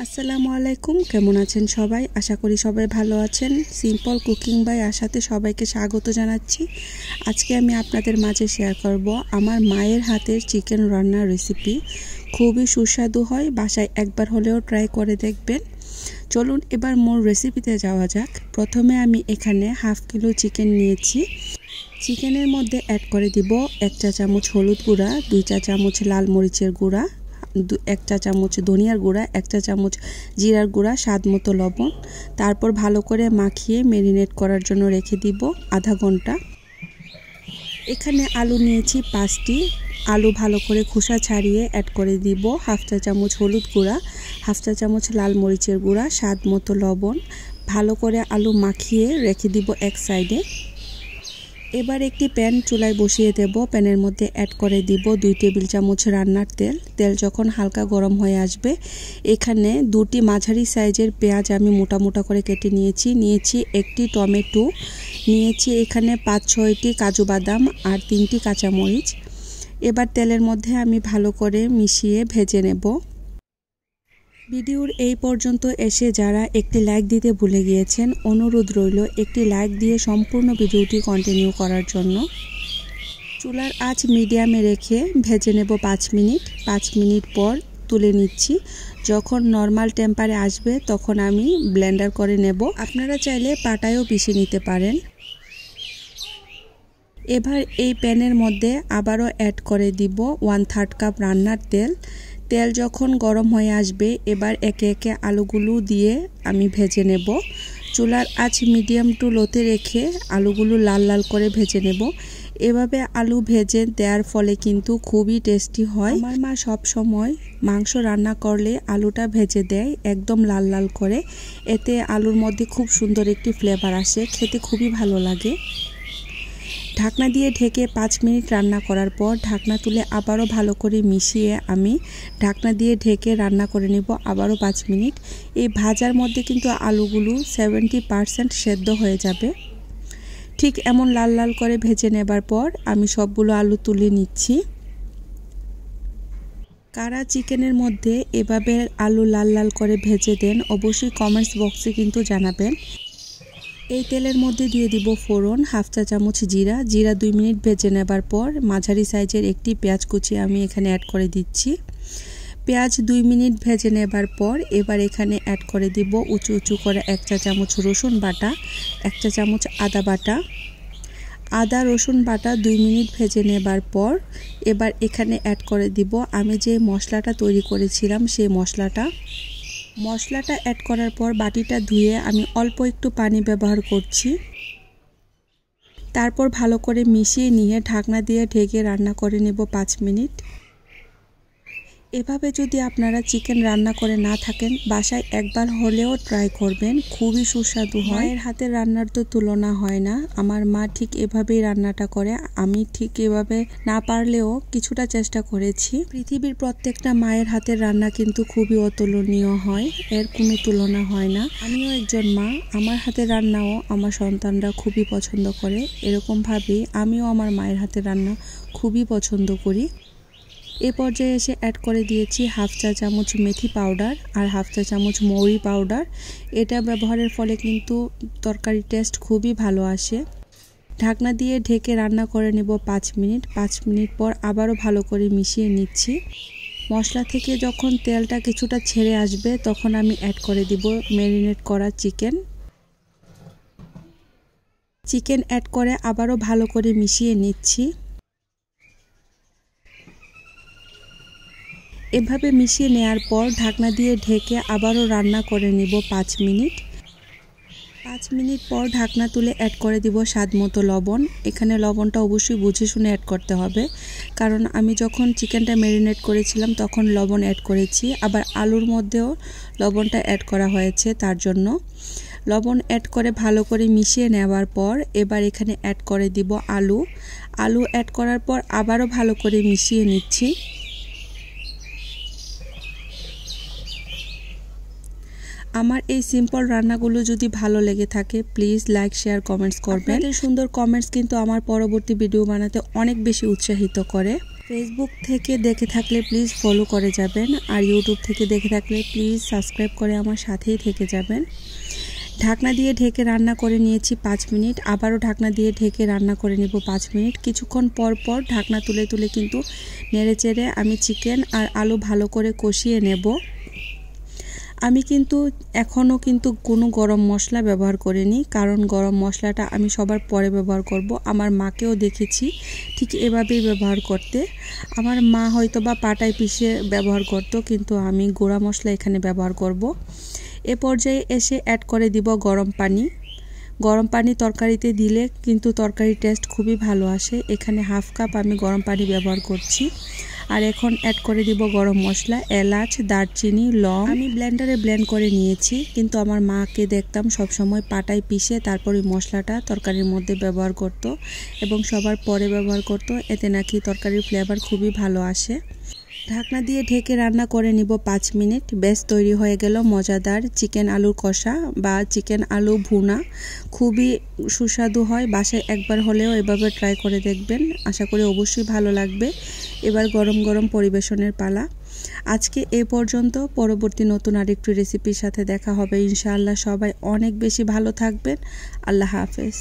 আসসালামু আলাইকুম, কেমন আছেন সবাই? আশা করি সবাই ভালো আছেন। সিম্পল কুকিং বাই আশাতে সবাইকে স্বাগত জানাচ্ছি। আজকে আমি আপনাদের মাঝে শেয়ার করব আমার মায়ের হাতের চিকেন রান্নার রেসিপি। খুবই সুস্বাদু হয়, বাসায় একবার হলেও ট্রাই করে দেখবেন। চলুন এবার মূল রেসিপিতে যাওয়া যাক। প্রথমে আমি এখানে হাফ কিলো চিকেন নিয়েছি। চিকেনের মধ্যে অ্যাড করে দিব 1 চা চামচ হলুদ গুঁড়া, 2 চা চামচ লাল মরিচের গুঁড়া, 1 চা চামচ ধনিয়ার গুঁড়া, 1 চা চামচ জিরার গুঁড়া, স্বাদ মতো লবণ। তারপর ভালো করে মাখিয়ে ম্যারিনেট করার জন্য রেখে দিব আধা ঘন্টা। এখানে আলু নিয়েছি 5টি। আলু ভালো করে খোসা ছাড়িয়ে অ্যাড করে দিব হাফ চা চামচ হলুদ গুঁড়া, হাফ চা চামচ লাল মরিচের গুঁড়া, স্বাদ মতো লবণ। ভালো করে আলু মাখিয়ে রেখে দিব এক সাইডে। এবার একটি প্যান চুলায় বসিয়ে দেব। প্যানের মধ্যে অ্যাড করে দিব 2 টেবিল চামচ রান্নার তেল। তেল যখন হালকা গরম হয়ে আসবে, এখানে 2টি মাঝারি সাইজের পেঁয়াজ আমি মোটা মোটা করে কেটে নিয়েছি একটি টমেটো, নিয়েছি এখানে 5-6টি কাজু বাদাম আর 3টি কাঁচামরিচ। এবার তেলের মধ্যে আমি ভালো করে মিশিয়ে ভেজে নেব। ভিডিওর এই পর্যন্ত এসে যারা একটি লাইক দিতে ভুলে গিয়েছেন, অনুরোধ রইল একটি লাইক দিয়ে সম্পূর্ণ ভিডিওটি কন্টিনিউ করার জন্য। চুলার আঁচ মিডিয়ামে রেখে ভেজে নেব 5 মিনিট। 5 মিনিট পর তুলে নিচ্ছি। যখন নর্মাল টেম্পারে আসবে তখন আমি ব্লেন্ডার করে নেব। আপনারা চাইলে পাটায়ও পিষে নিতে পারেন। এবার এই প্যানের মধ্যে আবারও অ্যাড করে দিব 1/3 কাপ রান্নার তেল। তেল যখন গরম হয়ে আসবে, এবার একে একে আলুগুলো দিয়ে আমি ভেজে নেব। চুলার আঁচ মিডিয়াম টু লোতে রেখে আলুগুলো লাল লাল করে ভেজে নেব। এভাবে আলু ভেজে দেওয়ার ফলে কিন্তু খুবই টেস্টি হয়। আমার মা সব সময় মাংস রান্না করলে আলুটা ভেজে দেয় একদম লাল লাল করে। এতে আলুর মধ্যে খুব সুন্দর একটি ফ্লেভার আসে, খেতে খুবই ভালো লাগে। ঢাকনা দিয়ে ঢেকে 5 মিনিট রান্না করার পর ঢাকনা তুলে আবারও ভালো করে মিশিয়ে আমি ঢাকনা দিয়ে ঢেকে রান্না করে নেব আবারও 5 মিনিট। এই ভাজার মধ্যে কিন্তু আলুগুলো 70% সেদ্ধ হয়ে যাবে। ঠিক এমন লাল লাল করে ভেজে নেবার পর আমি সবগুলো আলু তুলে নিচ্ছি। কারা চিকেনের মধ্যে এভাবে আলু লাল লাল করে ভেজে দেন, অবশ্যই কমেন্টস বক্সে কিন্তু জানাবেন। এই তেলের মধ্যে দিয়ে দিব ফোড়ন, হাফ চা চামচ জিরা। 2 মিনিট ভেজে নেবার পর মাঝারি সাইজের একটি পেঁয়াজ কুচি আমি এখানে অ্যাড করে দিচ্ছি। পেঁয়াজ 2 মিনিট ভেজে নেবার পর এবার এখানে অ্যাড করে দিব উঁচু উঁচু করে 1 চা চামচ রসুন বাটা, 1 চা চামচ আদা বাটা। আদা রসুন বাটা 2 মিনিট ভেজে নেবার পর এবার এখানে অ্যাড করে দিব আমি যে মশলাটা তৈরি করেছিলাম সেই মশলাটা অ্যাড করার পর বাটিটা ধুয়ে আমি অল্প একটু পানি ব্যবহার করছি। তারপর ভালো করে মিশিয়ে নিয়ে ঢাকনা দিয়ে ঢেকে রান্না করে নেব 5 মিনিট। এভাবে যদি আপনারা চিকেন রান্না করে না থাকেন, বাসায় একবার হলেও ট্রাই করবেন, খুবই সুস্বাদু হয়। মায়ের হাতের রান্নার তো তুলনা হয় না। আমার মা ঠিক এভাবেই রান্নাটা করে। আমি ঠিক এভাবে না পারলেও কিছুটা চেষ্টা করেছি। পৃথিবীর প্রত্যেকটা মায়ের হাতের রান্না কিন্তু খুবই অতুলনীয় হয়, এর কোনো তুলনা হয় না। আমিও একজন মা, আমার হাতের রান্নাও আমার সন্তানরা খুবই পছন্দ করে। এরকমভাবেই আমিও আমার মায়ের হাতের রান্না খুবই পছন্দ করি। এ পর্যায়ে এসে অ্যাড করে দিয়েছি হাফ চা চামচ মেথি পাউডার আর হাফ চা চামচ মৌরি পাউডার। এটা ব্যবহারের ফলে কিন্তু তরকারির টেস্ট খুবই ভালো আসে। ঢাকনা দিয়ে ঢেকে রান্না করে নেব 5 মিনিট। 5 মিনিট পর আবারও ভালো করে মিশিয়ে নিচ্ছি। মশলা থেকে যখন তেলটা কিছুটা ছেড়ে আসবে তখন আমি অ্যাড করে দিব ম্যারিনেট করা চিকেন অ্যাড করে আবারও ভালো করে মিশিয়ে নিচ্ছি। এভাবে মিশিয়ে নেওয়ার পর ঢাকনা দিয়ে ঢেকে আবারও রান্না করে নিব 5 মিনিট। 5 মিনিট পর ঢাকনা তুলে অ্যাড করে দিব স্বাদ মতো লবণ। এখানে লবণটা অবশ্যই বুঝে শুনে অ্যাড করতে হবে, কারণ আমি যখন চিকেনটা ম্যারিনেট করেছিলাম তখন লবণ অ্যাড করেছি, আবার আলুর মধ্যেও লবণটা অ্যাড করা হয়েছে, তার জন্য লবণ অ্যাড করে ভালো করে মিশিয়ে নেওয়ার পর এবার এখানে অ্যাড করে দিব আলু অ্যাড করার পর আবারও ভালো করে মিশিয়ে নিচ্ছি। আমার এই সিম্পল রান্নাগুলো যদি ভালো লেগে থাকে প্লিজ লাইক শেয়ার কমেন্টস করবেন। আপনাদের সুন্দর কমেন্টস কিন্তু আমার পরবর্তী ভিডিও বানাতে অনেক বেশি উৎসাহিত করে। ফেসবুক থেকে দেখে থাকলে প্লিজ ফলো করে যাবেন, আর ইউটিউব থেকে দেখে থাকলে প্লিজ সাবস্ক্রাইব করে আমার সাথেই থেকে যাবেন। ঢাকনা দিয়ে ঢেকে রান্না করে নিয়েছি 5 মিনিট, আবারও ঢাকনা দিয়ে ঢেকে রান্না করে নিব 5 মিনিট। কিছুক্ষণ পর পর ঢাকনা তুলে তুলে কিন্তু নেড়েচেড়ে আমি চিকেন আর আলু ভালো করে কষিয়ে নেব। আমি কিন্তু এখনও কিন্তু কোনো গরম মশলা ব্যবহার করিনি, কারণ গরম মশলাটা আমি সবার পরে ব্যবহার করব। আমার মাকেও দেখেছি ঠিক এভাবেই ব্যবহার করতে। আমার মা হয়তো বা পাটায় পিষে ব্যবহার করত, কিন্তু আমি গুঁড়া মশলা এখানে ব্যবহার করব। এ পর্যায়ে এসে অ্যাড করে দিব গরম পানি। গরম পানি তরকারিতে দিলে কিন্তু তরকারির টেস্ট খুবই ভালো আসে। এখানে হাফ কাপ আমি গরম পানি ব্যবহার করছি। আর এখন অ্যাড করে দিব গরম মশলা, এলাচ, দারচিনি, লং। আমি ব্লেন্ডারে ব্লেন্ড করে নিয়েছি, কিন্তু আমার মাকে দেখতাম সবসময় পাটায় পিষে তারপরে মশলাটা তরকারির মধ্যে ব্যবহার করত এবং সবার পরে ব্যবহার করত। এতে নাকি তরকারির ফ্লেভার খুবই ভালো আসে। ঢাকনা দিয়ে ঢেকে রান্না করে নিব 5 মিনিট। বেশ তৈরি হয়ে গেল মজাদার চিকেন আলুর কষা বা চিকেন আলু ভুনা। খুবই সুস্বাদু হয়, বাসায় একবার হলেও এভাবে ট্রাই করে দেখবেন, আশা করি অবশ্যই ভালো লাগবে। এবার গরম গরম পরিবেশনের পালা। আজকে এ পর্যন্ত, পরবর্তী নতুন আরেকটি রেসিপির সাথে দেখা হবে ইনশাআল্লাহ। সবাই অনেক বেশি ভালো থাকবেন। আল্লাহ হাফেজ।